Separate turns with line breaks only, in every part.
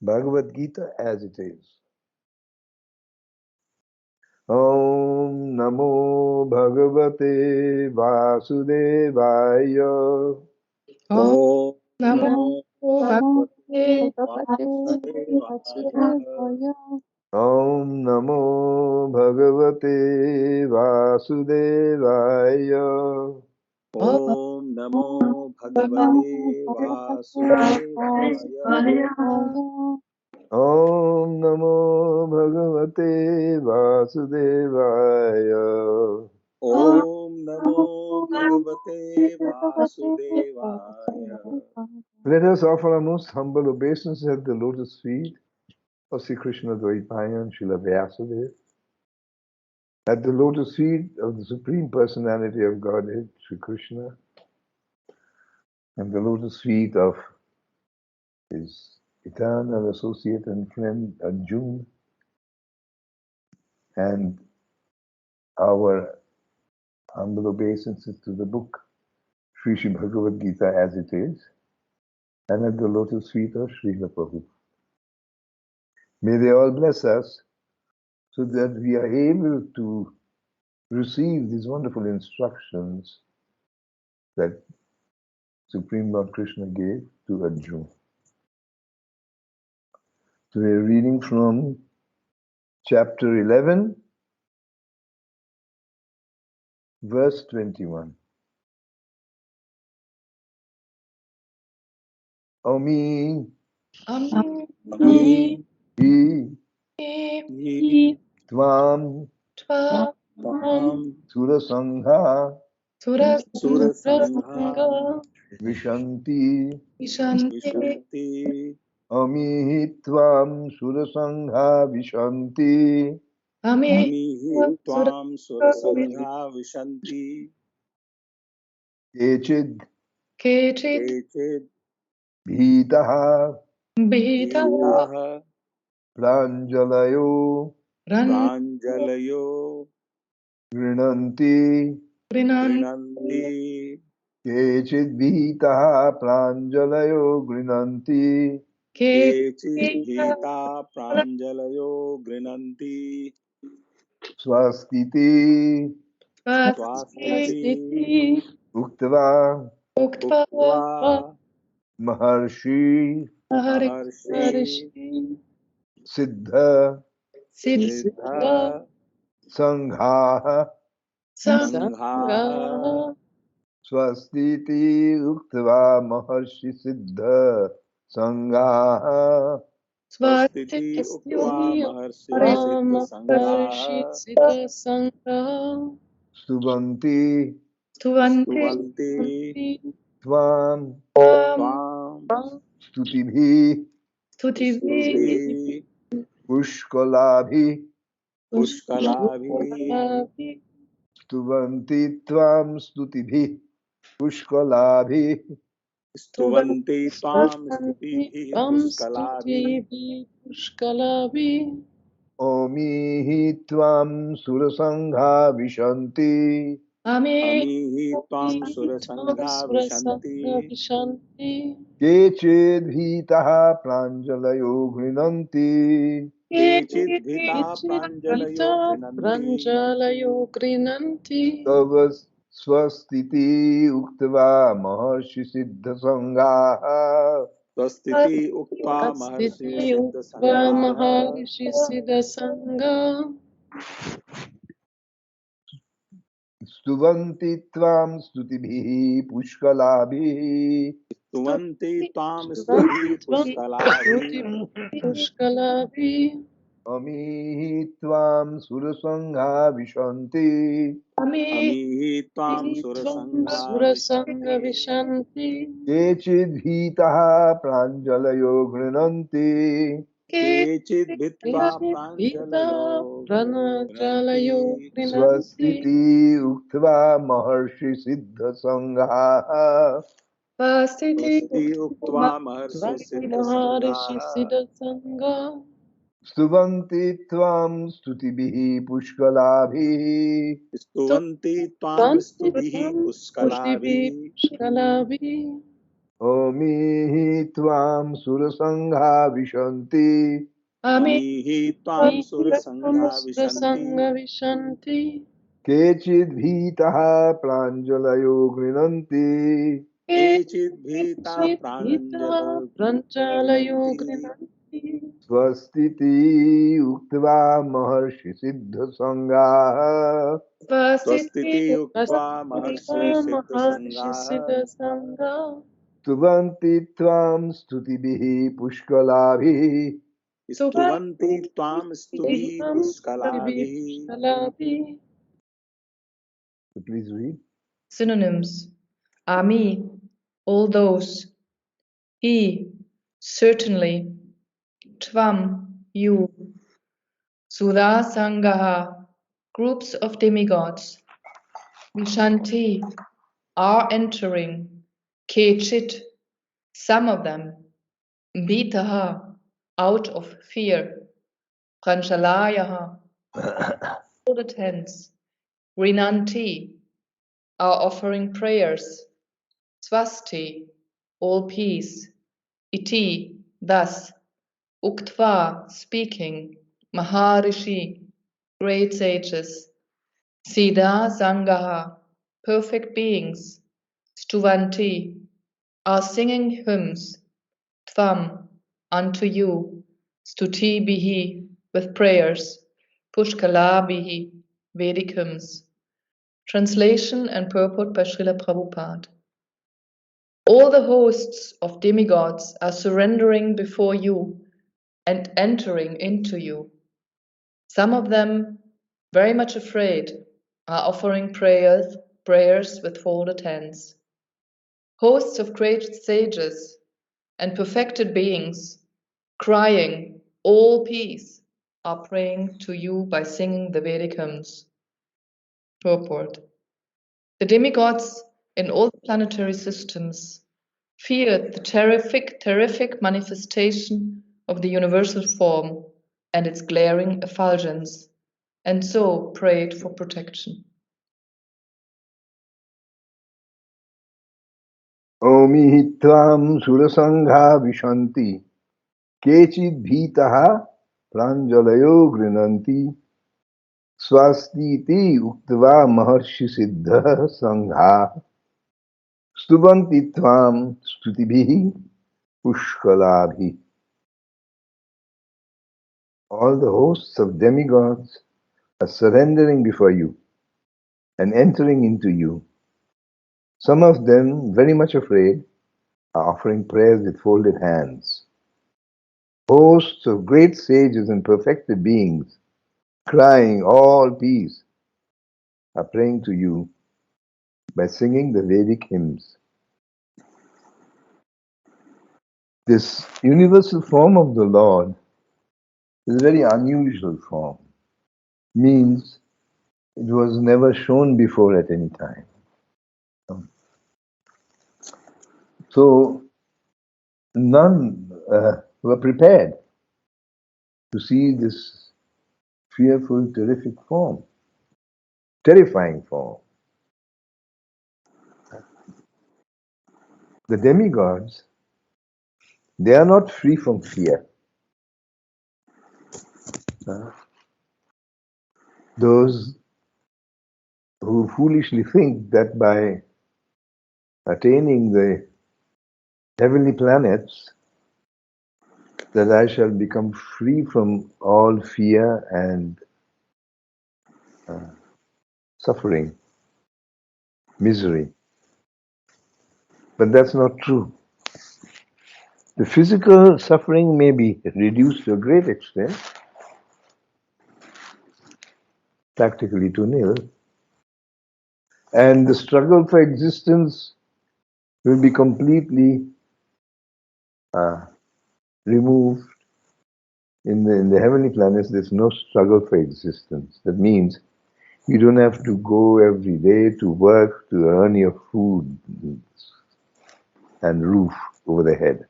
Bhagavad-gītā As It Is. Om Namo Bhagavate Vasudevaya.
Om Namo Bhagavate Vasudevaya.
Om Namo Bhagavate Vasudevaya.
Om Namo Bhagavate Vasudevaya.
Om Namo Bhagavate Vasudevaya.
Om Namo Bhagavate Vasudevaya.
Let us offer our most humble obeisances at the lotus feet of Sri Krishna Dvaipaya and Srila Vyasadeva, at the lotus feet of the Supreme Personality of Godhead, Sri Krishna, and the lotus feet of his eternal associate and friend Arjuna, and our humble obeisances to the book Sri Bhagavad-gītā As It Is, and at the lotus feet of Srila Prabhu. May they all bless us so that we are able to receive these wonderful instructions that Supreme Lord Krishna gave to Arjuna. So we are reading from chapter 11, verse 21. Ami
Ami
hi
Hi
tvām
tvām
sura-saṅghāḥ
sura-saṅghāḥ
viśanti.
viśanti.
Ami hi tvām sura-saṅghāḥ viśanti.
Ami tvām sura-saṅghāḥ viśanti.
Kecid
Kecid
bhītāḥ
bhītāḥ
prāñjalayo
prāñjalayo
gṛṇanti.
gṛṇanti.
Kecid bhītāḥ prāñjalayo gṛṇanti.
Kecid bhītāḥ prāñjalayo gṛṇanti.
Svastīty
Svastīty
uktvā
uktvā
maharṣi-siddha-saṅghāḥ
maharṣi-siddha-saṅghāḥ.
svastīty uktvā maharṣi-siddha-saṅghāḥ.
Svastīty uktvā maharṣi-siddha-saṅghāḥ.
Stuvanti
Stuvanti
tvām
tvām
stutibhiḥ
puṣkalābhiḥ.
stuvanti tvām stutibhiḥ puṣkalābhiḥ.
Stuvanti tvām puṣkalābhiḥ.
Ami tvām sura-saṅghāḥ viśanti.
Ami tvām sura-saṅghāḥ viśanti.
Kecid bhītāḥ prāñjalayo gṛṇanti.
Kecid bhītāḥ prāñjalayo gṛṇanti.
Tava svastīty uktvā maharṣi-siddha-saṅghāḥ.
Svastīty uktvā maharṣi-siddha-saṅghāḥ.
Stuvanti tvām stutibhiḥ puṣkalābhiḥ.
Stuvanti tvām stutibhiḥ puṣkalābhiḥ.
Ami tvām sura-saṅghāḥ viśanti.
Ami tvām sura-saṅghāḥ viśanti.
Kecid bhītāḥ prāñjalayo gṛṇanti.
Kecid bhītāḥ prāñjalayo gṛṇanti.
Svastīty uktvā maharṣi-siddha-saṅghāḥ.
Svasti uktvā maharṣi-siddha-saṅghāḥ.
Stuvanti tvām stutibhiḥ puṣkalābhiḥ.
Stuvanti tvām stutibhiḥ puṣkalābhiḥ.
Omihi tvam sura-saṅghā viśanti.
Amihi tvām sura-saṅghā viśanti.
viśanti.
Kecid bhītāḥ prāñjalayo gṛṇanti.
Kecid bhītāḥ
bhītāḥ
prāñjalayo
prāñjalayo
gṛṇanti.
gṛṇanti.
Svastīty uktvā maharṣi-siddha-saṅghāḥ.
Svastīty uktvā maharṣi-siddha-saṅghāḥ.
maharṣi-siddha-saṅghāḥ.
Stuvanti tvām stutibhiḥ puṣkalābhiḥ.
Stuvanti tvām stuti puṣkalābhiḥ.
puṣkalābhiḥ.
Please read.
Synonyms: Ami, all those; he, certainly; tvām, you; sura-saṅghāḥ, groups of demigods; viśanti, are entering; kecid, some of them; bhītāḥ, out of fear; prāñjalayaḥ, folded hands; gṛṇanti, are offering prayers; svasti, all peace; iti, thus; uktvā, speaking; maharṣi, great sages; siddha-saṅghāḥ, perfect beings; stuvanti, are singing hymns; tvām, unto you; stutibhiḥ, with prayers; puṣkalābhiḥ, Vedic hymns. Translation and purport by Srila Prabhupada. All the hosts of demigods are surrendering before you and entering into you. Some of them, very much afraid, are offering prayers with folded hands. Hosts of great sages and perfected beings, crying, all peace, are praying to you by singing the Vedic hymns. Purport. The demigods in all the planetary systems feared the terrific manifestation of the universal form and its glaring effulgence, and so prayed for protection.
Omihi tvam sura-saṅghā viśanti. Kecid bhītāḥ prāñjalayo gṛṇanti. Svastīty uktvā maharṣi-siddha-saṅghāḥ. Stuvanti tvām stutibhiḥ puṣkalābhiḥ. All the hosts of demigods are surrendering before you and entering into you. Some of them, very much afraid, are offering prayers with folded hands. Hosts of great sages and perfected beings, crying all peace, are praying to you by singing the Vedic hymns. This universal form of the Lord is a very unusual form. Means it was never shown before at any time. So none were prepared to see this fearful, terrific form, terrifying form. The demigods, they are not free from fear. Those who foolishly think that by attaining the heavenly planets, that I shall become free from all fear and suffering, misery. But that's not true. The physical suffering may be reduced to a great extent, practically to nil, and the struggle for existence will be completely removed. In the heavenly planets, there's no struggle for existence. That means you don't have to go every day to work to earn your food and roof over the head.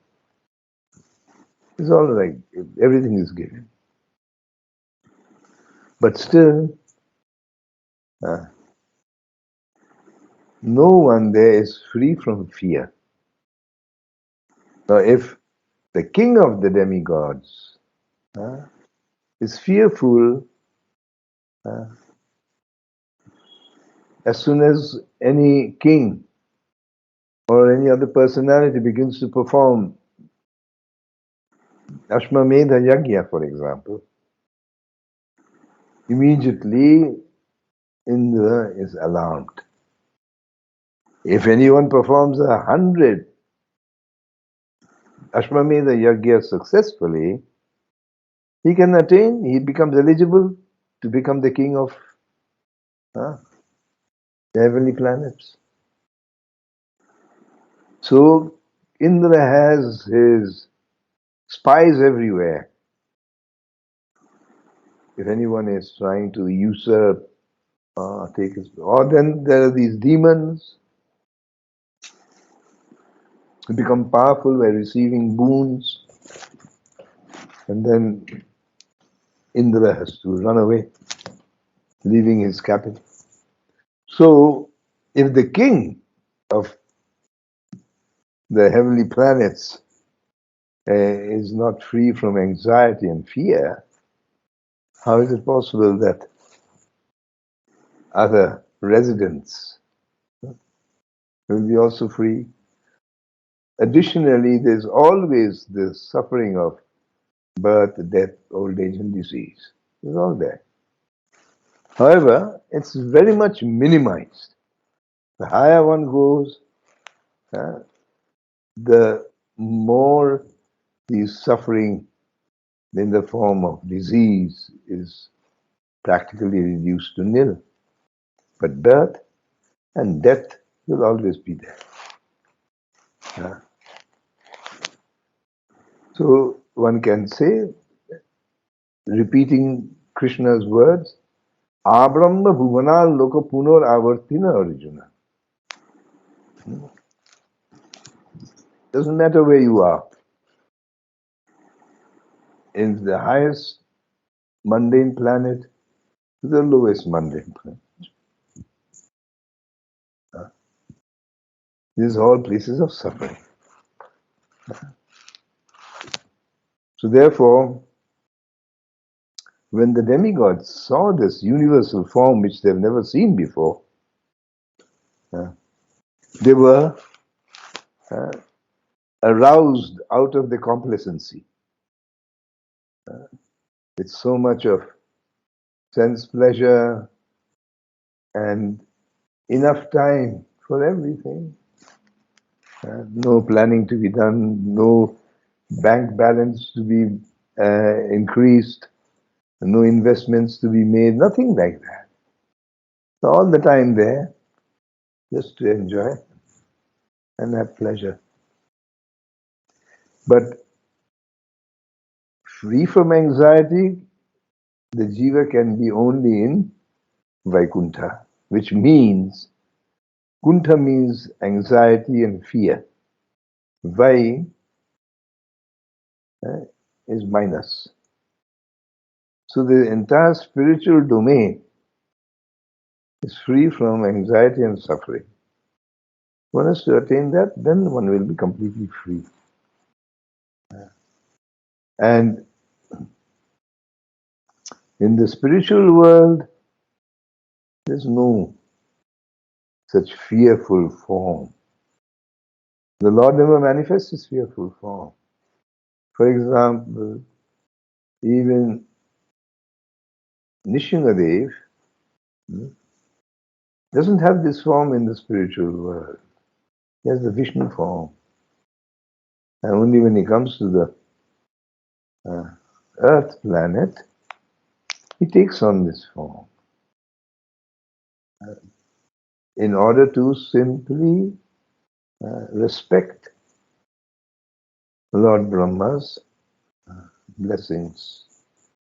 It's all right. Everything is given. But still, no one there is free from fear. Now, if the king of the demigods is fearful as soon as any king or any other personality begins to perform Ashwamedha Yajna, for example, immediately Indra is alarmed. If anyone performs 100 Ashwamedha Yajna successfully, he becomes eligible to become the king of the heavenly planets. So Indra has his spies everywhere. If anyone is trying to usurp, take his, or then there are these demons who become powerful by receiving boons, and then Indra has to run away, leaving his capital. So, if the king of the heavenly planets is not free from anxiety and fear, how is it possible that other residents will be also free? Additionally, there's always the suffering of birth, death, old age, and disease. It's all there. However, it's very much minimized. The higher one goes, the more the suffering in the form of disease is practically reduced to nil. But birth and death will always be there. So one can say, repeating Krishna's words, Abrahma bhuvana loka punor avartina Arjuna. Doesn't matter where you are. In the highest mundane planet to the lowest mundane planet. These are all places of suffering. So therefore, when the demigods saw this universal form which they've never seen before, they were aroused out of the complacency. With so much of sense pleasure and enough time for everything. No planning to be done, no bank balance to be increased, no investments to be made, nothing like that. So all the time there, just to enjoy and have pleasure. But free from anxiety, the jiva can be only in Vaikuntha, which means, Kuntha means anxiety and fear. Vai is minus. So the entire spiritual domain is free from anxiety and suffering. One has to attain that, then one will be completely free. And in the spiritual world, there's no such fearful form. The Lord never manifests his fearful form. For example, even Nishingadev doesn't have this form in the spiritual world. He has the Vishnu form. And only when he comes to the Earth planet, he takes on this form. In order to simply respect Lord Brahma's blessings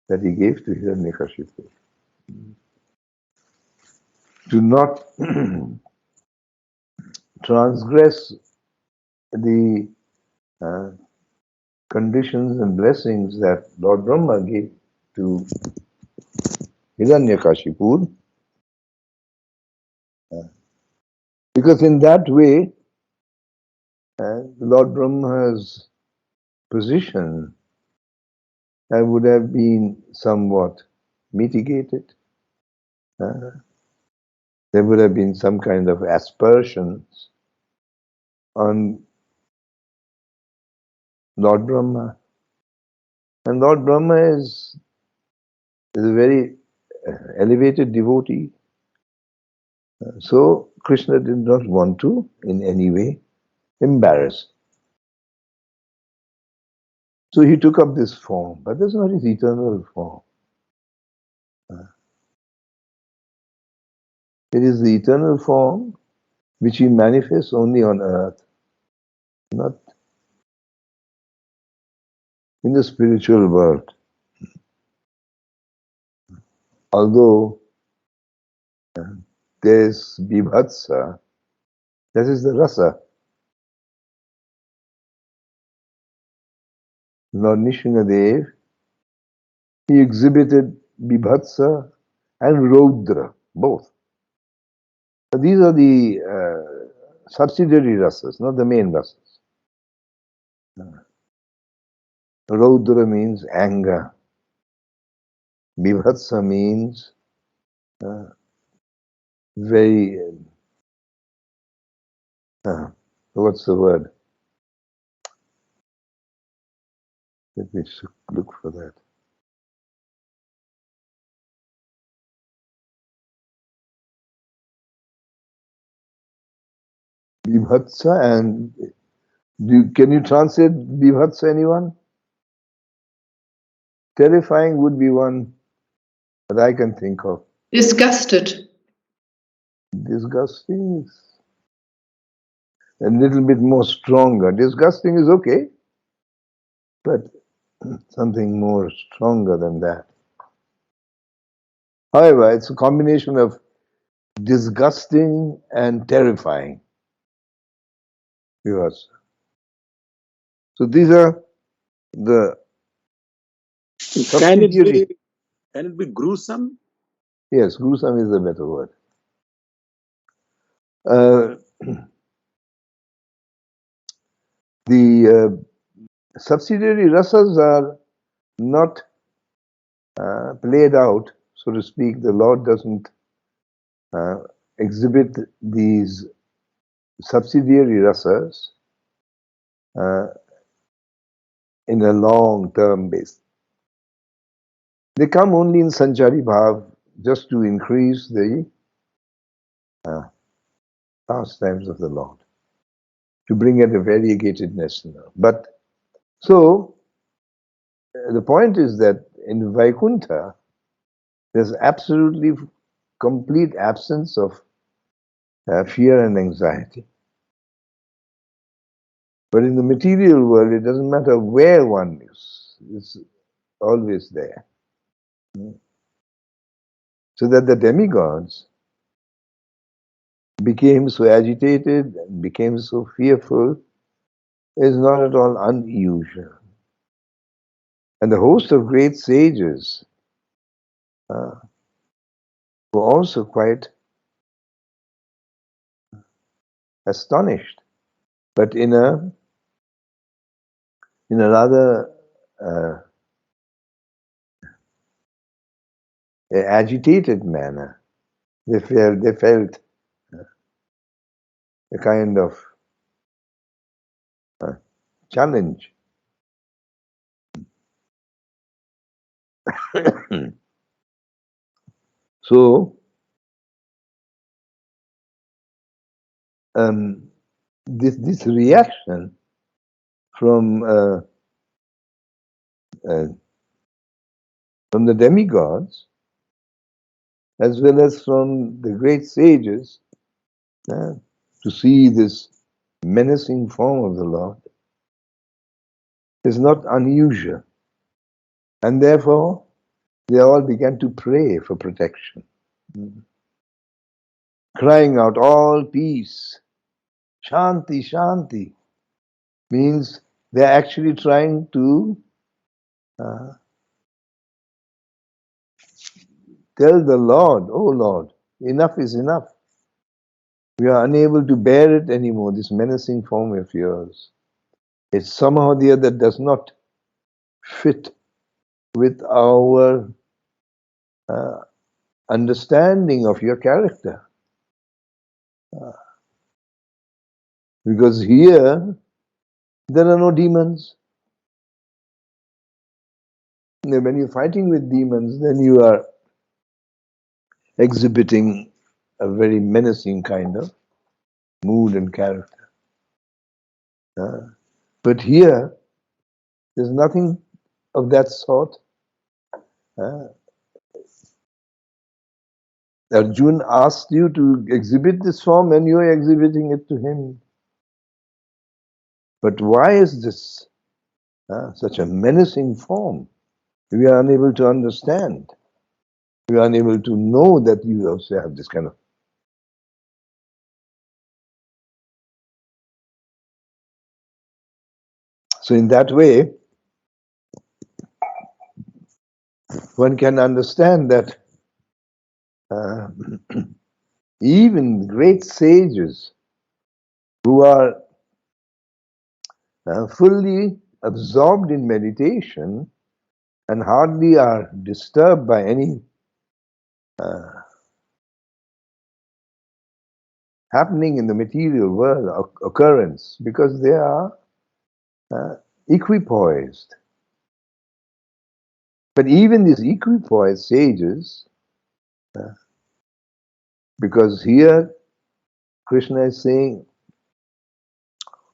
that he gave to Hiranyakashipu. To not transgress the conditions and blessings that Lord Brahma gave to Hiranyakashipu, because in that way Lord Brahma's position would have been somewhat mitigated. There would have been some kind of aspersions on Lord Brahma. And Lord Brahma is a very elevated devotee. So Krishna did not want to, in any way, embarrass. So he took up this form, but that's not his eternal form. It is the eternal form which he manifests only on earth, not in the spiritual world. Although there is bibhatsa, that is the rasa. Lord Nrsimhadev, he exhibited bibhatsa and raudra, both. But these are the subsidiary rasas, not the main rasas. Raudra means anger. Bibhatsa means very, what's the word? Let me look for that. Bibhatsa and, can you translate bibhatsa, anyone? Terrifying would be one that I can think of.
Disgusted.
Disgusting is a little bit more stronger. Disgusting is okay, but something more stronger than that. However, it's a combination of disgusting and terrifying. Yes. So these are the subsidiary.
Can it be gruesome?
Yes, gruesome is a better word. The subsidiary rasas are not played out, so to speak. The Lord doesn't exhibit these subsidiary rasas in a long-term basis. They come only in sanchari bhav, just to increase the pastimes of the Lord, to bring it a variegatedness. But so the point is that in Vaikuntha, there's absolutely complete absence of fear and anxiety. But in the material world, it doesn't matter where one is, it's always there. So that the demigods became so agitated and became so fearful is not at all unusual. And the host of great sages were also quite astonished, but in a rather agitated manner. They felt a kind of challenge. So this reaction from the demigods, as well as from the great sages, to see this menacing form of the Lord is not unusual. And therefore, they all began to pray for protection, crying out, all peace, shanti, shanti, means they're actually trying to tell the Lord, oh Lord, enough is enough. We are unable to bear it anymore, this menacing form of yours. It's somehow or the other does not fit with our understanding of your character. Because here, there are no demons. When you're fighting with demons, then you are exhibiting a very menacing kind of mood and character. But here, there's nothing of that sort. Arjuna asked you to exhibit this form and you are exhibiting it to him. But why is this such a menacing form? We are unable to understand. We are unable to know that you also have this kind of. So in that way, one can understand that even great sages who are fully absorbed in meditation and hardly are disturbed by any happening in the material world occurrence, because they are equipoised. But even these equipoised sages, because here Krishna is saying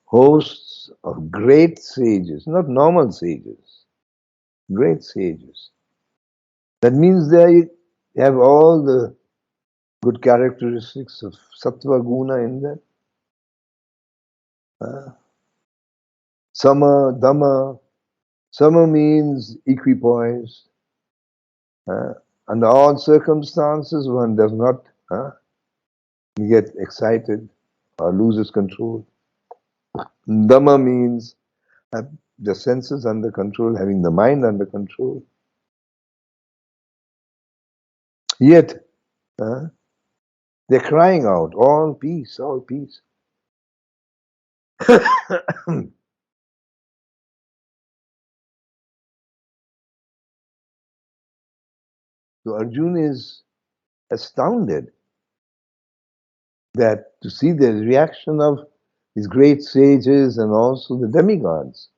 hosts of great sages, not normal sages, great sages. That means they have all the good characteristics of sattva guna in them. Sama, dhamma. Sama means equipoised. Under all circumstances, one does not get excited or loses control. Dhamma means the senses under control, having the mind under control. Yet, they're crying out, all peace, all peace. So Arjuna is astounded that to see the reaction of these great sages and also the demigods.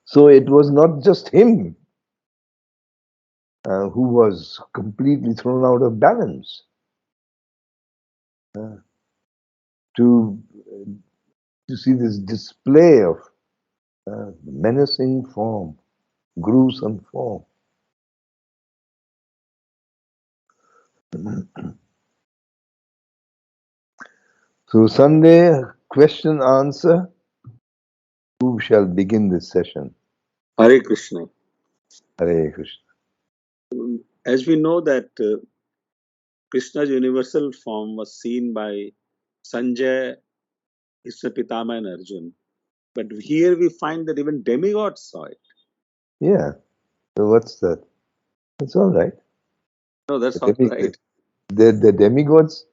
So it was not just him who was completely thrown out of balance. To see this display of menacing form, gruesome form. So Sunday, question answer. Who shall begin this session?
Hare Krishna.
Hare Krishna.
As we know that Krishna's universal form was seen by Sanjay, his Pitama and Arjun. But here we find that even demigods saw it.
Yeah. So what's that? It's all right.
No, that's all right.
The demigods,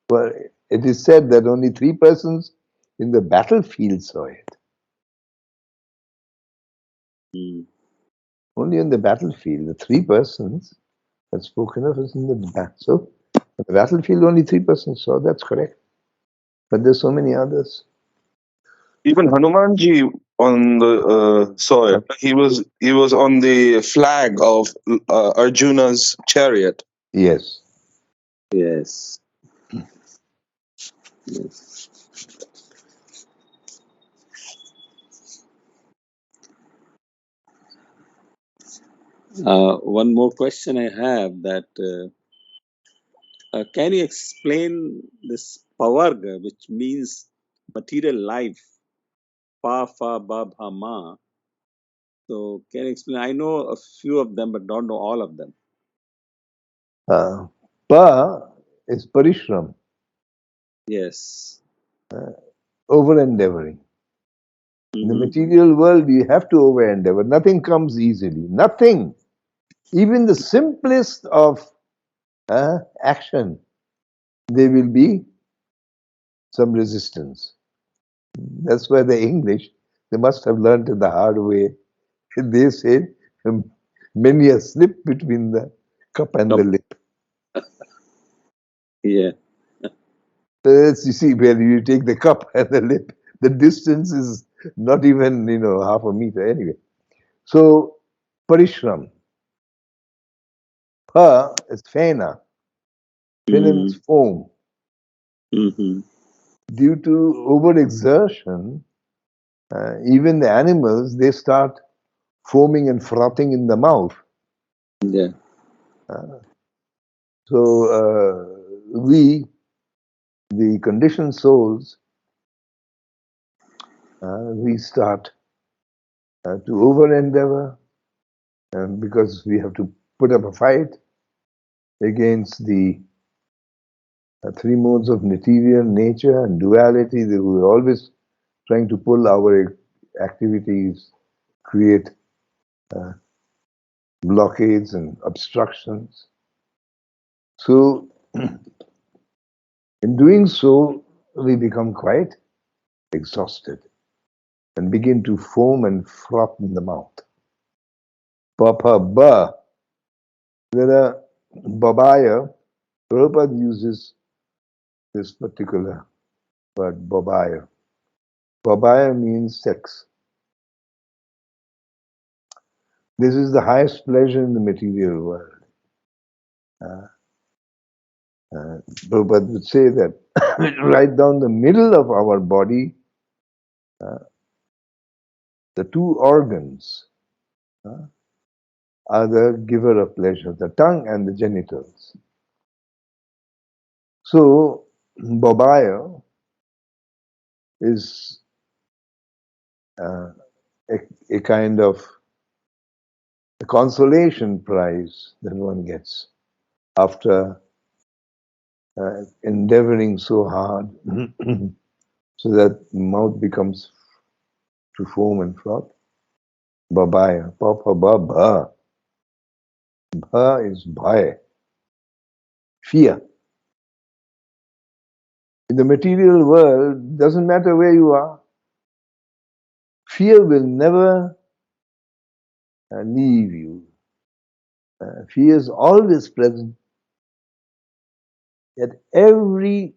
well, it is said that only 3 persons in the battlefield saw it. Only in the battlefield, the 3 persons that's spoken of is in the battle. So, the battlefield only 3 persons saw, that's correct. But there's so many others.
Even Hanumanji on the saw it. He was on the flag of Arjuna's chariot.
Yes.
Yes. Yes. One more question I have that can you explain this pavarga, which means material life, pa, fa, ba, bha, ma? So can you explain? I know a few of them, but don't know all of them.
Pa is parishram.
Yes.
Over endeavoring. In the material world, you have to over endeavor. Nothing comes easily. Nothing. Even the simplest of action, there will be some resistance. That's why the English, they must have learned it the hard way. They said, many a slip between the cup and the lip.
Yeah.
You see, where you take the cup and the lip, the distance is not even, half a meter anyway. So, parishram. Pa is fena. Fena means foam.
Mm-hmm.
Due to overexertion, even the animals, they start foaming and frothing in the mouth.
Yeah.
So we, the conditioned souls, we start to over-endeavor because we have to put up a fight against the three modes of material nature and duality. That we're always trying to pull our activities, create blockades and obstructions. So, in doing so, we become quite exhausted and begin to foam and froth in the mouth. Papa ba. There are babaya. Prabhupada uses this particular word, babaya. Babaya means sex. This is the highest pleasure in the material world. Prabhupada would say that right down the middle of our body, the two organs are the giver of pleasure, the tongue and the genitals. So, babaya is a kind of a consolation prize that one gets after endeavoring so hard so that mouth becomes to foam and froth. Babaya, papa ba. Bha is bhaya, fear. In the material world, doesn't matter where you are, fear will never leave you. Fear is always present at every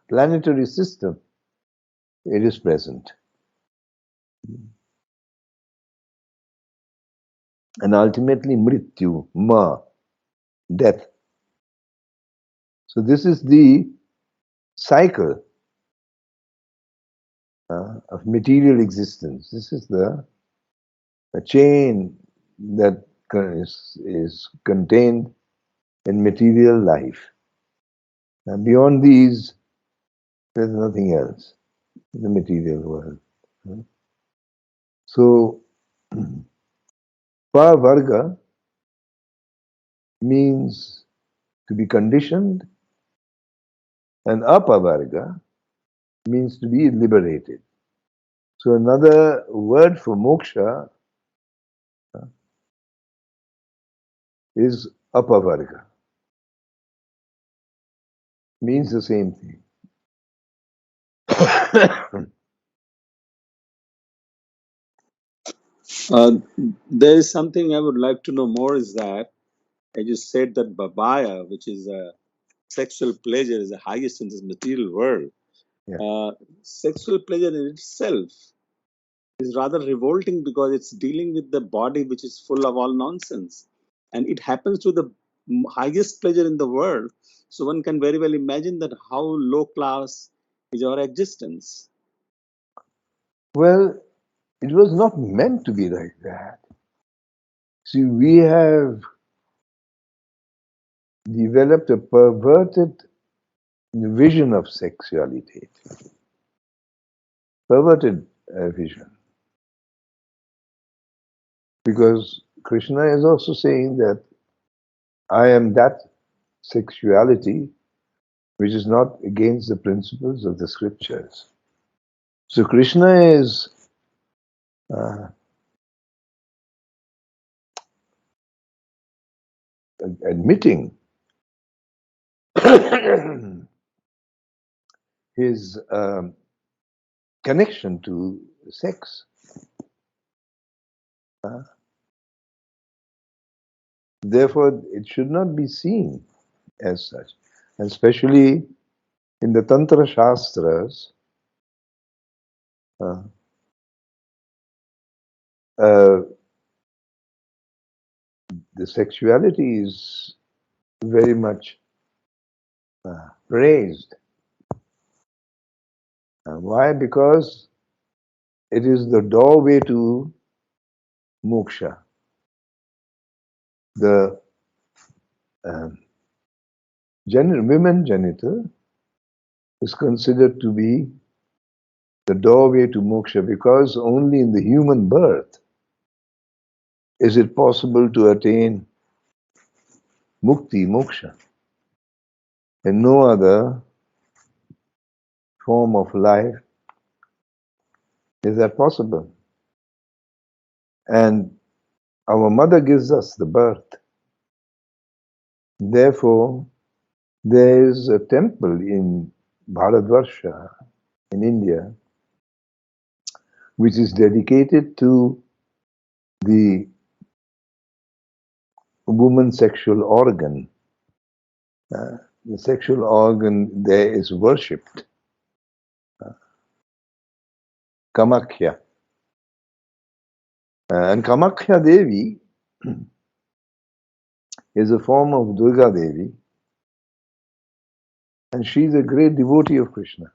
planetary system. It is present. And ultimately, mrityu, ma, death. So this is the cycle of material existence. This is the chain that is contained in material life. And beyond these, there's nothing else in the material world. So, pa-varga means to be conditioned, and apavarga means to be liberated. So another word for moksha is apavarga. Means the same thing.
There is something I would like to know more is that, as you said, that babaya, which is a sexual pleasure, is the highest in this material world.
Yeah.
Sexual pleasure in itself is rather revolting because it's dealing with the body which is full of all nonsense. And it happens to the highest pleasure in the world. So one can very well imagine that how low class is our existence.
Well, it was not meant to be like that. See, we have developed a perverted vision of sexuality. Perverted vision. Because Krishna is also saying that I am that sexuality which is not against the principles of the scriptures. So Krishna is admitting his connection to sex. Therefore, it should not be seen as such. And especially in the Tantra Shastras, the sexuality is very much praised. Why? Because it is the doorway to moksha. The women genital is considered to be the doorway to moksha, because only in the human birth is it possible to attain mukti, moksha. In no other form of life is that possible. And our mother gives us the birth. Therefore, there is a temple in Bharatvarsha, in India, which is dedicated to the woman's sexual organ. The sexual organ there is worshipped. Kamakhya. And Kamakhya Devi is a form of Durga Devi, and she is a great devotee of Krishna.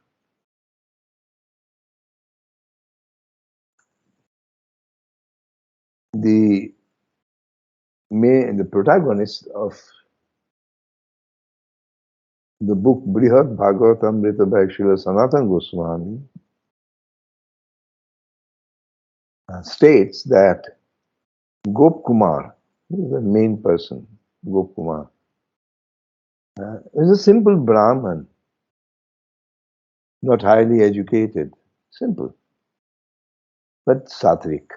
The protagonist of the book Brihad Bhagavatamrita by Srila Sanatana Goswami states that Gop Kumar, the main person, Gop Kumar, is a simple Brahman, not highly educated, simple, but sattvic.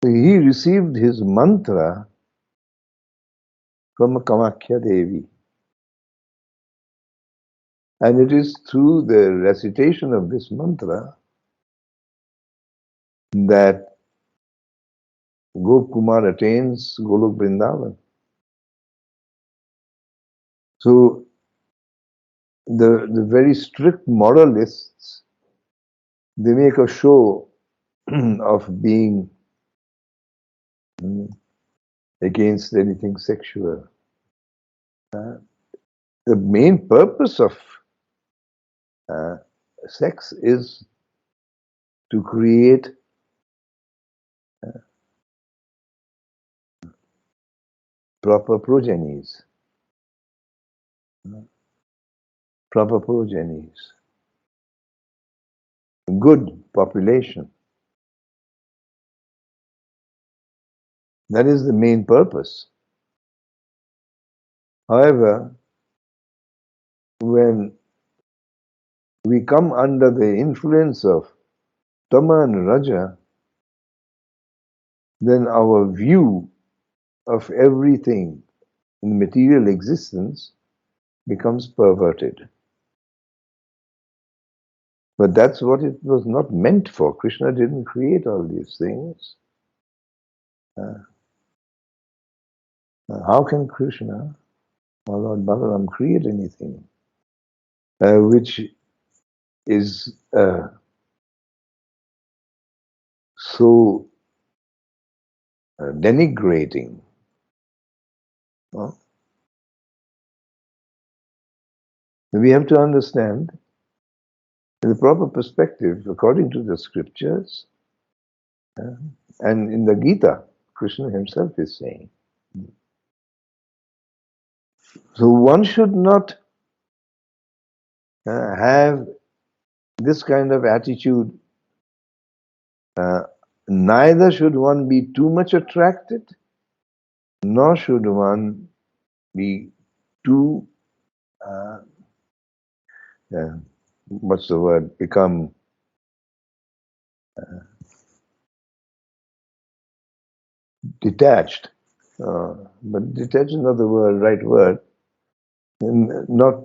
He received his mantra from Kamakhya Devi. And it is through the recitation of this mantra that Gop Kumar attains Golok Vrindavan. So the very strict moralists, they make a show of being against anything sexual. The main purpose of sex is to create proper progenies. Proper progenies. Good population. That is the main purpose. However, when we come under the influence of Tama and Raja, then our view of everything in material existence becomes perverted. But that's what it was not meant for. Krishna didn't create all these things. How can Krishna or Lord Balaram create anything which is so denigrating? We have to understand in the proper perspective, according to the scriptures, and in the Gita, Krishna himself is saying. So one should not have this kind of attitude. Neither should one be too much attracted, nor should one be too, what's the word, become detached. But detached is not the right word. And not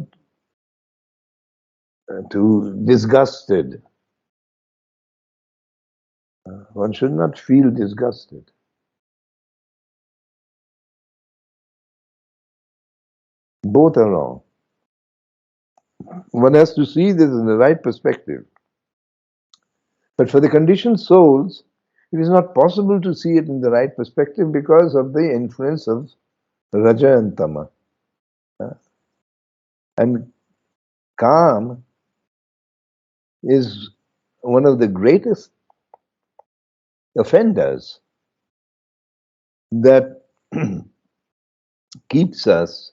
too disgusted. One should not feel disgusted. Both are wrong. One has to see this in the right perspective. But for the conditioned souls, it is not possible to see it in the right perspective because of the influence of Raja and Tama. And Kam is one of the greatest offenders that keeps us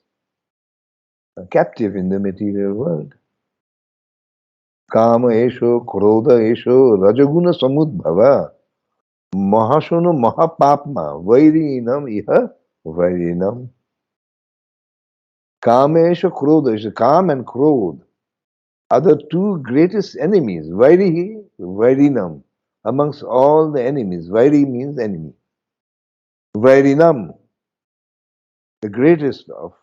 captive in the material world. Kama esho, krodha esho, rajaguna samudbhava, mahashono mahapapma, vairinam iha vairinam. Kama esho, krodha esho, Kam and Krodh are the two greatest enemies. Vairihi, vairinam. Amongst all the enemies, Vairi means enemy. Vairinam, the greatest of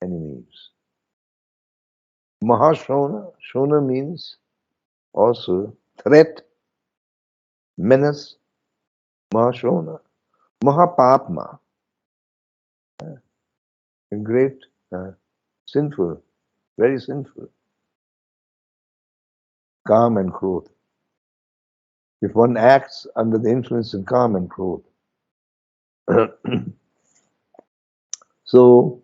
enemies. Mahashona, Shona means also threat, menace, Mahashona. Mahapapma, a great sinful, very sinful. Kam and Krodh. If one acts under the influence of Kam and Krodh. So,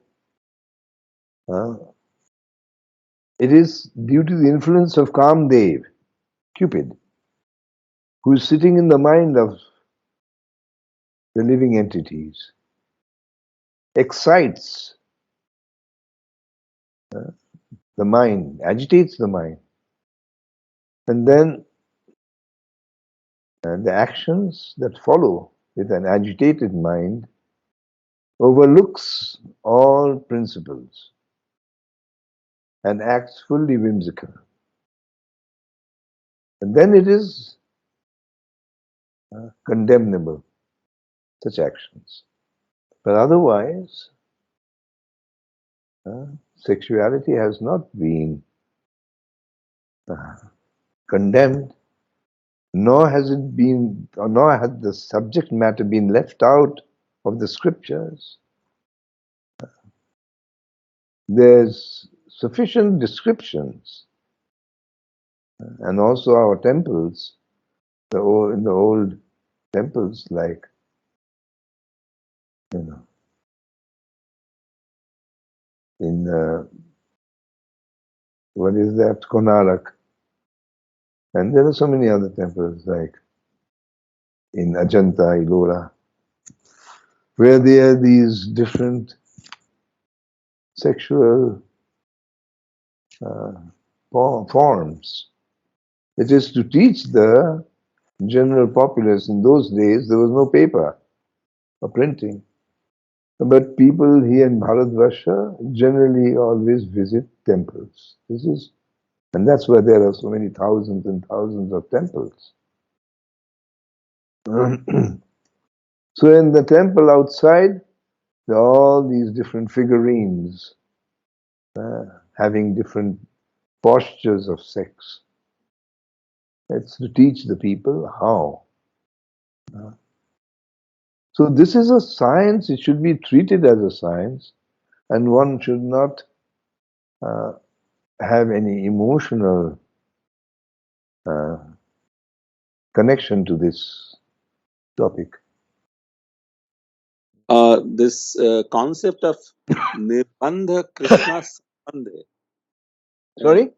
it is due to the influence of Kamdev, Cupid, who is sitting in the mind of the living entities, excites the mind, agitates the mind, and then the actions that follow with an agitated mind overlooks all principles and acts fully whimsical. And then it is condemnable, such actions. But otherwise, sexuality has not been condemned, nor has it been, or nor had the subject matter been left out of the scriptures. There's sufficient descriptions, and also our temples, in the old temples, like, in what is that, Konarak, and there are so many other temples, like in Ajanta, Ellora, where there are these different sexual forms. It is to teach the general populace. In those days, there was no paper or printing. But people here in Bharatvarsha generally always visit temples. And that's why there are so many thousands and thousands of temples. So in the temple outside, there are all these different figurines having different postures of sex. It's to teach the people how. So this is a science, it should be treated as a science, and one should not have any emotional connection to this topic.
This concept of Nirbandha Krishna Sambandhe.
Sorry?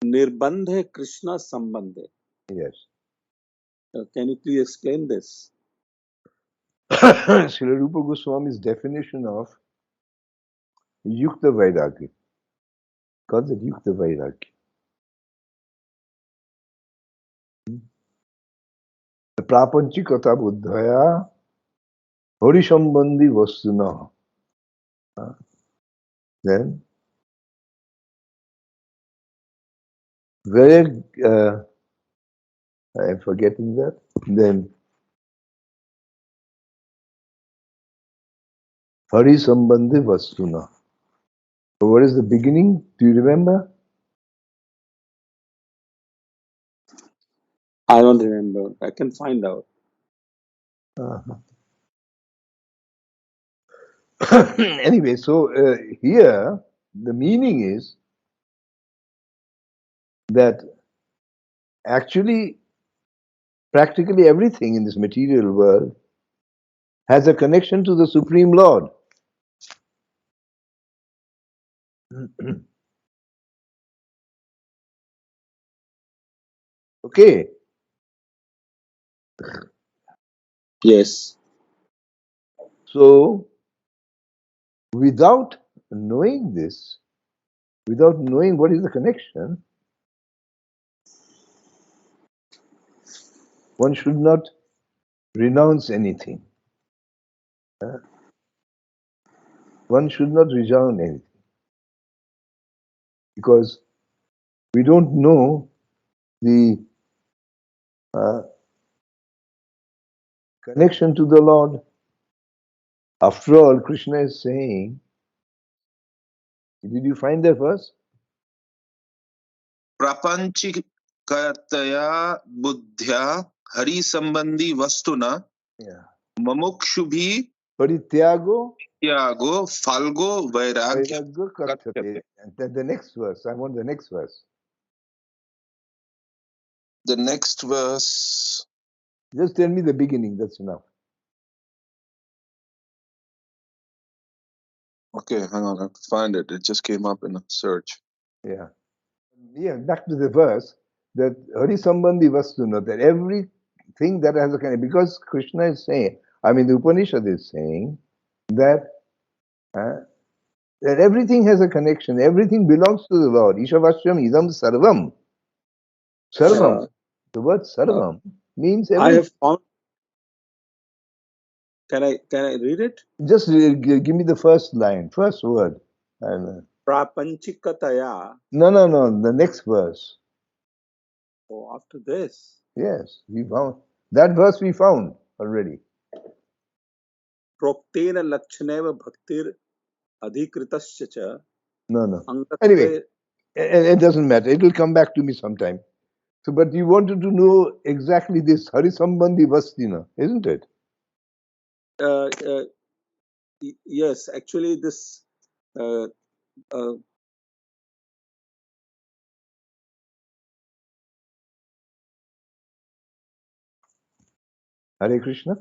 Nirbandha Krishna Sambandhe.
Yes.
Can you please explain this?
Srila Rupa Goswami's definition of Yukta Vairagya. Calls it Yukta Vairagya. The Prapanchikata Buddhaya Horishambandhi Vastuna. Then, very, I'm forgetting that. Then, Hari sambandhi vastuna. So what is the beginning? Do you remember?
I don't remember. I can find out.
Anyway, so here the meaning is that actually practically everything in this material world has a connection to the Supreme Lord. Okay,
Yes.
so without knowing this, without knowing what is the connection, one should not renounce anything. One should not renounce anything because we don't know the connection to the Lord. After all, Krishna is saying, did you find that verse?
prapanchikataya buddhya hari sambandhi vastuna
Yeah.
mamukshubhi
Parityago
yago falgo vairagya
vairagya kathate. And then the next verse. I want the next verse.
The next verse.
Just tell me the beginning, that's enough.
Okay, hang on, I have to find it. It just came up in a search.
Yeah. Yeah, back to the verse that Hari Sambandhi Vastuna, that everything that has a connection, because Krishna is saying, I mean, the Upanishad is saying that that everything has a connection, everything belongs to the Lord. Ishavashyam idam sarvam. Sarvam. The word sarvam means
I
everything.
have found. Can I read it?
Just give me the first line, first word.
Prapanchikataya.
No, the next verse.
Oh, after this.
Yes, we found that verse we found already.
Proktena lakshaneva bhaktir adhikritasya cha
No.
angatve.
Anyway, it doesn't matter. It will come back to me sometime. So, but you wanted to know exactly this Harisambandhi Vastina, isn't it?
Yes, actually this
Hare Krishna?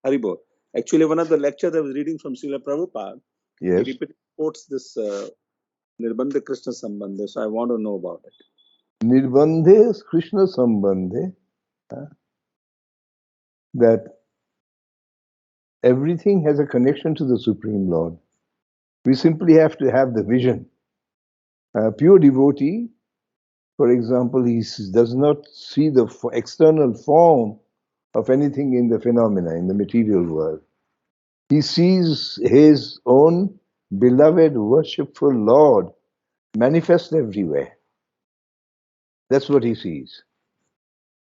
Haribol. Actually, one of the lectures I was reading from Srila Prabhupada,
Yes.
he repeatedly quotes this Nirbandha Krishna Sambandha, so I want to know about it.
Nirbandhe Krishna Sambandhe, that everything has a connection to the Supreme Lord. We simply have to have the vision. A pure devotee, for example, he does not see the external form of anything in the phenomena, in the material world. He sees his own beloved, worshipful Lord manifest everywhere. That's what he sees.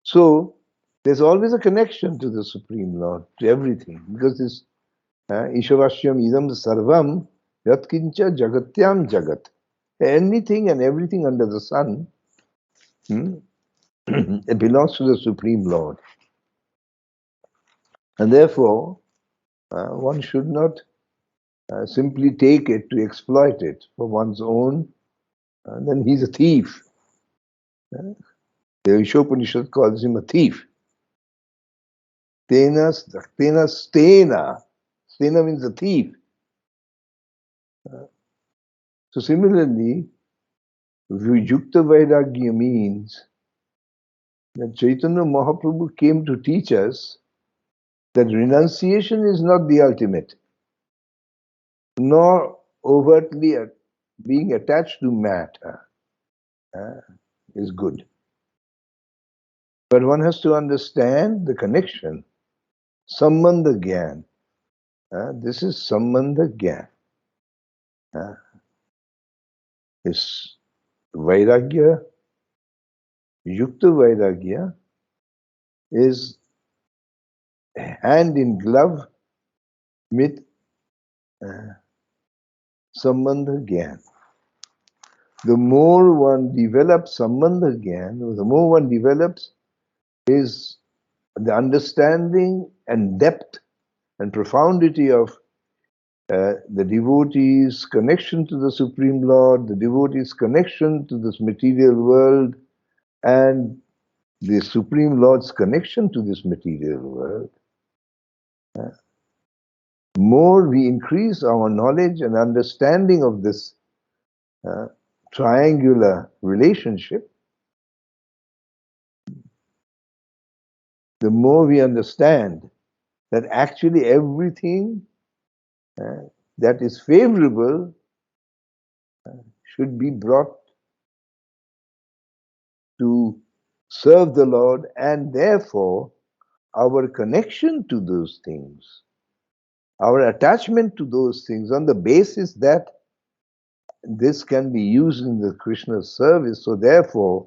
So, there's always a connection to the Supreme Lord, to everything, because this Ishavashyam idam sarvam yatkincha jagatyam jagat. Anything and everything under the sun, it belongs to the Supreme Lord. And therefore, one should not simply take it to exploit it for one's own, then he's a thief. The Ishopanishad calls him a thief. Stena. Stena means a thief. So similarly, Yukta Vairagya means that Chaitanya Mahaprabhu came to teach us that renunciation is not the ultimate, nor overtly being attached to matter is good. But one has to understand the connection. Sambandha Gyan. This is Sambandha Gyan. This Vairagya, Yukta Vairagya, is hand in glove with sambandha gyan. The more one develops sambandha gyan, the more one develops is the understanding and depth and profundity of the devotee's connection to the Supreme Lord, the devotee's connection to this material world, and the Supreme Lord's connection to this material world. More we increase our knowledge and understanding of this triangular relationship, the more we understand that actually everything that is favorable should be brought to serve the Lord, and therefore our connection to those things, our attachment to those things on the basis that this can be used in the Krishna service, so therefore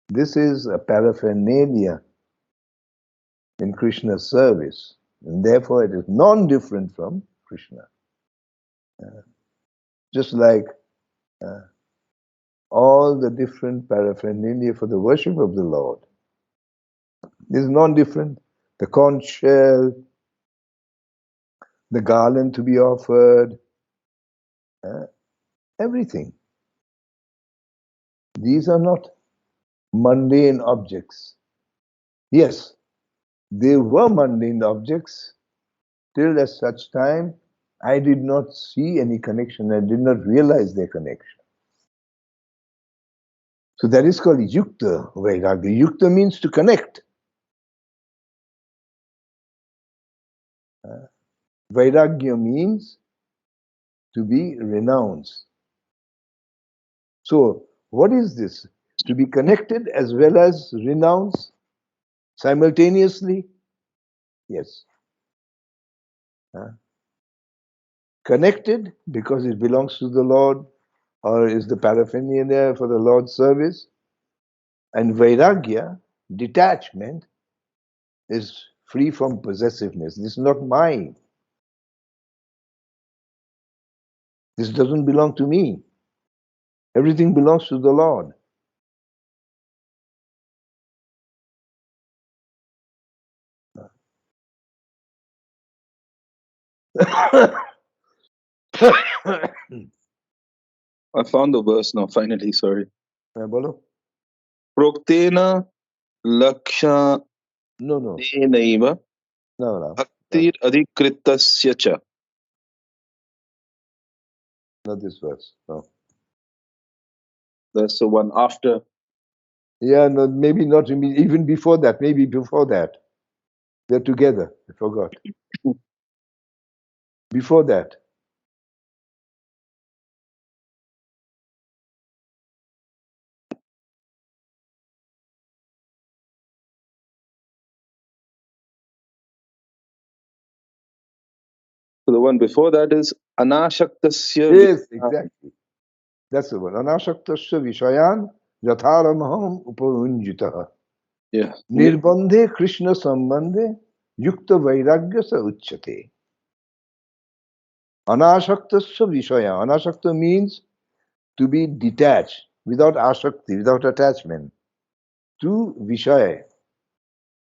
this is a paraphernalia in Krishna's service, and therefore it is non-different from Krishna. Just like all the different paraphernalia for the worship of the Lord is non-different. The conch shell, the garland to be offered, everything. These are not mundane objects. Yes, they were mundane objects till as such time I did not see any connection, I did not realize their connection. So that is called yukta vairagya. Yukta means to connect. Vairagya means to be renounced. So what is this? To be connected as well as renounced simultaneously? Yes. Connected because it belongs to the Lord or is the paraphernalia for the Lord's service. And vairagya, detachment, is free from possessiveness. This is not mine. This doesn't belong to me. Everything belongs to the Lord.
I found the verse now, finally, sorry.
Bolo?
Proktena lakshanenaiva
No.
bhaktir adhikritasya cha.
Not this verse. No.
That's the one after.
Yeah, no, maybe not even before that. Maybe before that. They're together. I forgot. Before that.
So the one before that is anashaktasya.
Yes, exactly. That's the one. Anashaktasya vishayan yatharamaham upaunjitaha.
Yeah.
Nirbandhe Krishna sambandhe yukta vairagya sa uchyate. Anashaktasya vishaya. Anashakta means to be detached, without ashakti, without attachment, to vishaya.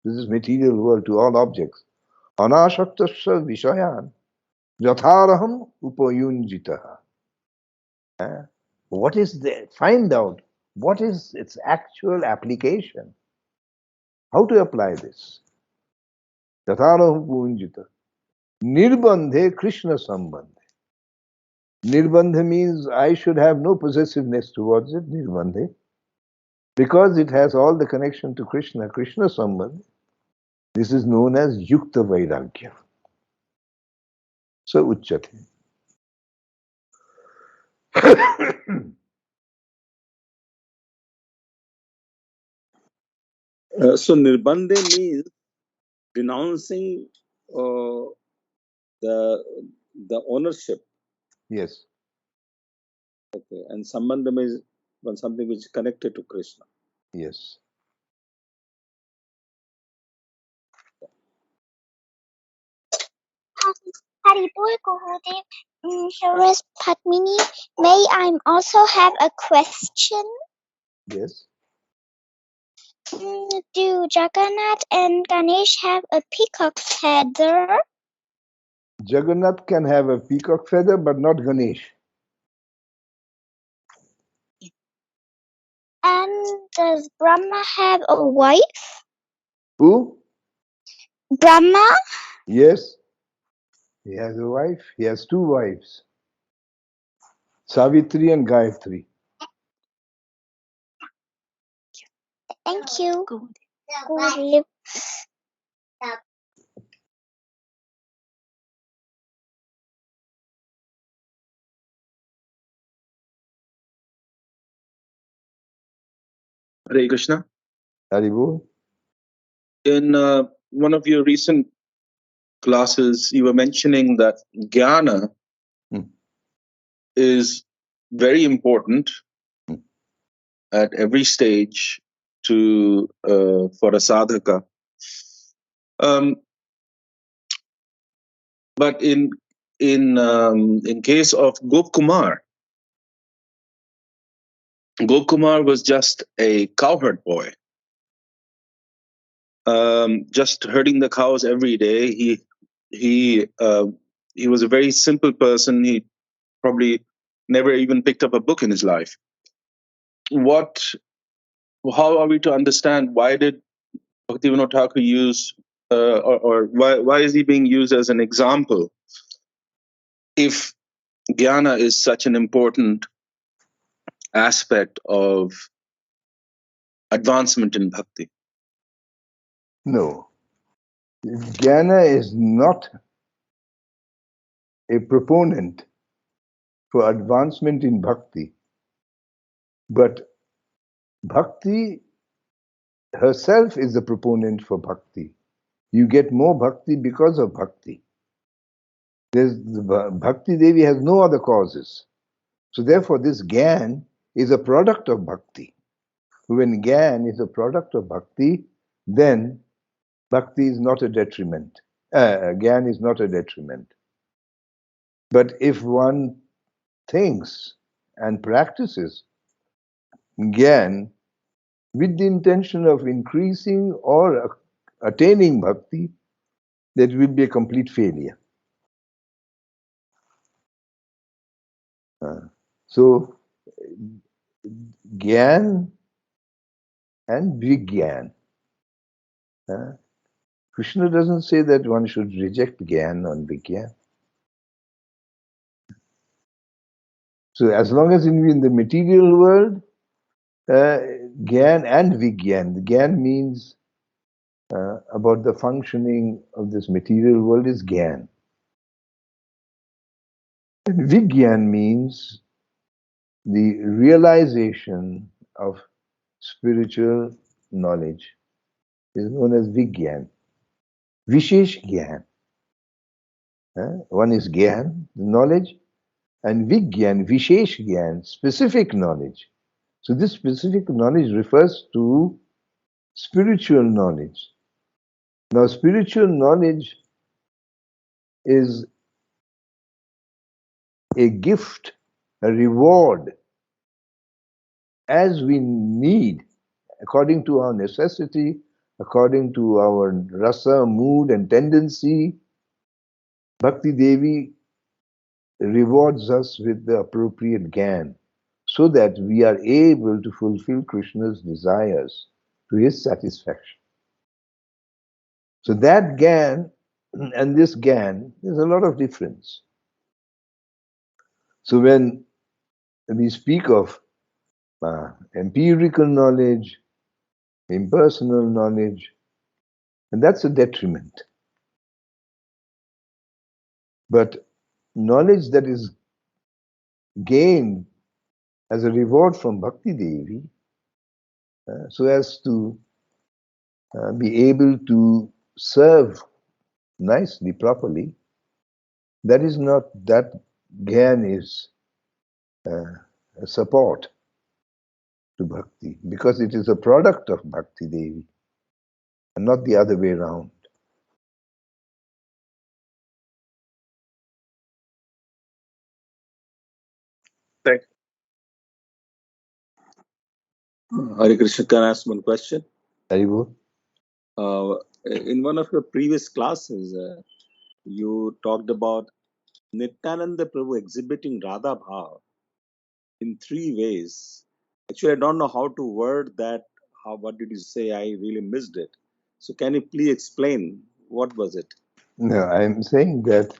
This is material world, to all objects. Anashaktasya vishayan yatharaham upayunjitaha. What is there? Find out what is its actual application. How to apply this? Yatharaham upayunjitaha. Nirbandhe Krishna sambandhe. Nirbandha means I should have no possessiveness towards it, nirbandhe, because it has all the connection to Krishna, Krishna sambandha. This is known as yukta vairagya. So uchyate.
So nirbandhe means renouncing the ownership.
Yes.
Okay, and sambandham is something which is connected to Krishna.
Yes.
Haribol Gurudev, Here's Padmini. May I also have a question?
Yes.
Do Jagannath and Ganesh have a peacock feather?
Jagannath can have a peacock feather, but not Ganesh.
And does Brahma have a wife?
Who?
Brahma?
Yes. He has a wife. He has two wives, Savitri and Gayatri.
Thank you. Gurudev.
Hare Krishna.
Haribol.
In one of your recent classes, you were mentioning that jnana is very important at every stage to for a sadhaka. But in case of Gopkumar was just a cowherd boy, just herding the cows every day. He was a very simple person. He probably never even picked up a book in his life. How are we to understand why did Bhaktivinoda Thakur use, or why is he being used as an example if jnana is such an important aspect of advancement in bhakti?
No. Jnana is not a proponent for advancement in bhakti, but bhakti herself is the proponent for bhakti. You get more bhakti because of bhakti. Bhakti Devi has no other causes. So therefore this Gyan is a product of bhakti. When Gyan is a product of bhakti, then bhakti is not a detriment. Gyan is not a detriment. But if one thinks and practices Gyan with the intention of increasing or attaining bhakti, that will be a complete failure. So, Gyan and Vigyan. Krishna doesn't say that one should reject Gyan and Vigyan. So, as long as in the material world, Gyan and Vigyan. The Gyan means about the functioning of this material world is Gyan. And Vigyan means the realization of spiritual knowledge is known as Vigyan. Vishesh Gyan. One is Gyan, knowledge, and Vigyan, Vishesh Gyan, specific knowledge. So this specific knowledge refers to spiritual knowledge. Now spiritual knowledge is a gift, a reward, as we need, according to our necessity, according to our rasa, mood and tendency. Bhakti Devi rewards us with the appropriate Gyan so that we are able to fulfill Krishna's desires to his satisfaction. So that Gyan and this Gyan, there's a lot of difference. So when we speak of empirical knowledge, impersonal knowledge, and that's a detriment. But knowledge that is gained as a reward from Bhakti Devi, so as to be able to serve nicely, properly, that is not, that Gyan is a support to Bhakti, because it is a product of Bhakti Devi and not the other way around.
Hare Krishna, can I ask one question?
Haribo?
In one of your previous classes, you talked about Nityananda Prabhu exhibiting Radha Bhav in three ways. Actually, I don't know how to word that. What did you say? I really missed it. So can you please explain what was it?
No, I'm saying that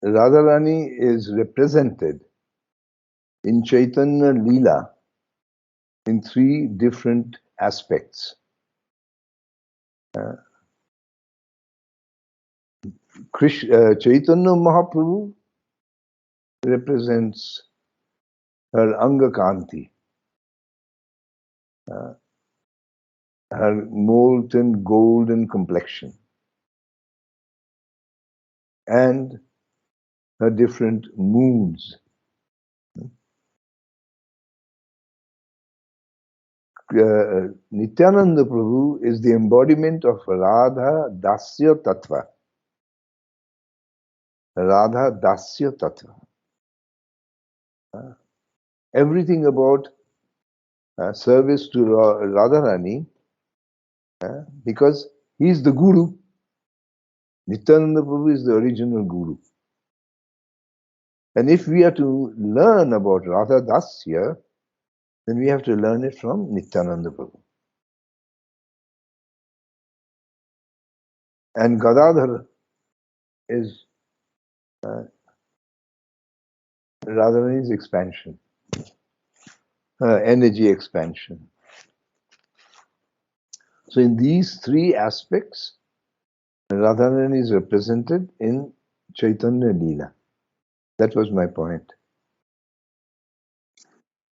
Radharani is represented in Chaitanya Leela in three different aspects. Chaitanya Mahaprabhu represents her Anga Kanti, her molten golden complexion, and her different moods. Nityananda Prabhu is the embodiment of Radha Dasya Tattva. Radha Dasya Tattva. Everything about service to Radharani, because he is the Guru. Nityananda Prabhu is the original Guru. And if we are to learn about Radha Dasya, then we have to learn it from Nityananda Prabhu. And Gadadhar is Radharani's expansion, energy expansion. So in these three aspects, Radharani is represented in Chaitanya Leela. That was my point.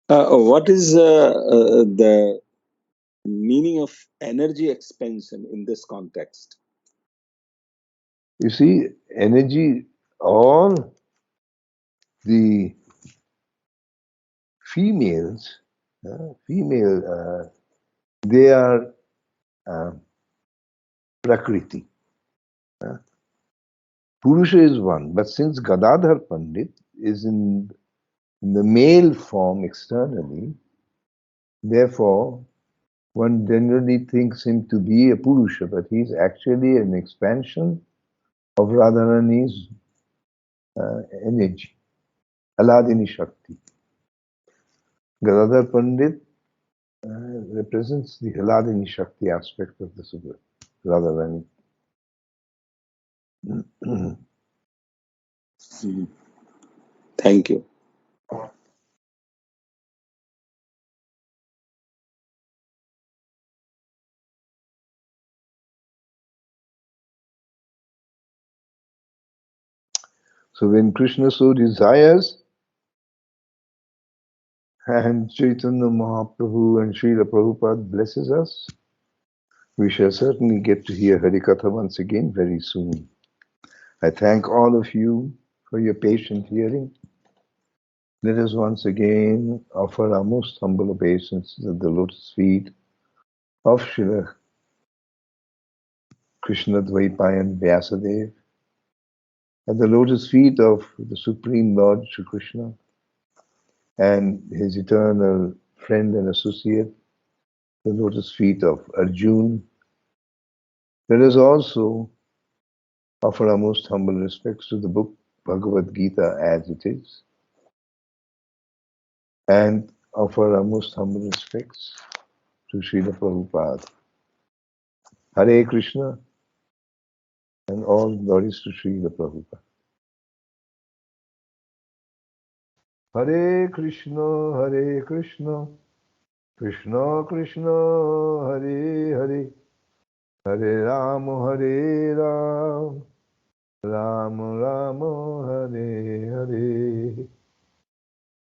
What is the meaning of energy expansion in this context?
You see, energy, all the females, they are Prakriti. Purusha is one, but since Gadadhar Pandit is in the male form externally, therefore one generally thinks him to be a Purusha, but he is actually an expansion of Radharani's energy, Aladini Shakti. Gadadhar Pandit represents the Aladini Shakti aspect of the Subha, Radharani.
Thank you.
So when Krishna so desires, and Chaitanya Mahaprabhu and Srila Prabhupada blesses us, we shall certainly get to hear Harikatha once again very soon. I thank all of you for your patient hearing. Let us once again offer our most humble obeisances at the lotus feet of Srila Krishna Dvaipayan Vyasadeva, at the lotus feet of the Supreme Lord Shri Krishna and his eternal friend and associate, the lotus feet of Arjuna. Let us also offer our most humble respects to the book Bhagavad-gītā As It Is, and offer our most humble respects to Srila Prabhupada. Hare Krishna, and all glories to Srila Prabhupada. Hare Krishna, Krishna Krishna, Hare Hare, Hare Ram, Ram Ram, Hare Hare.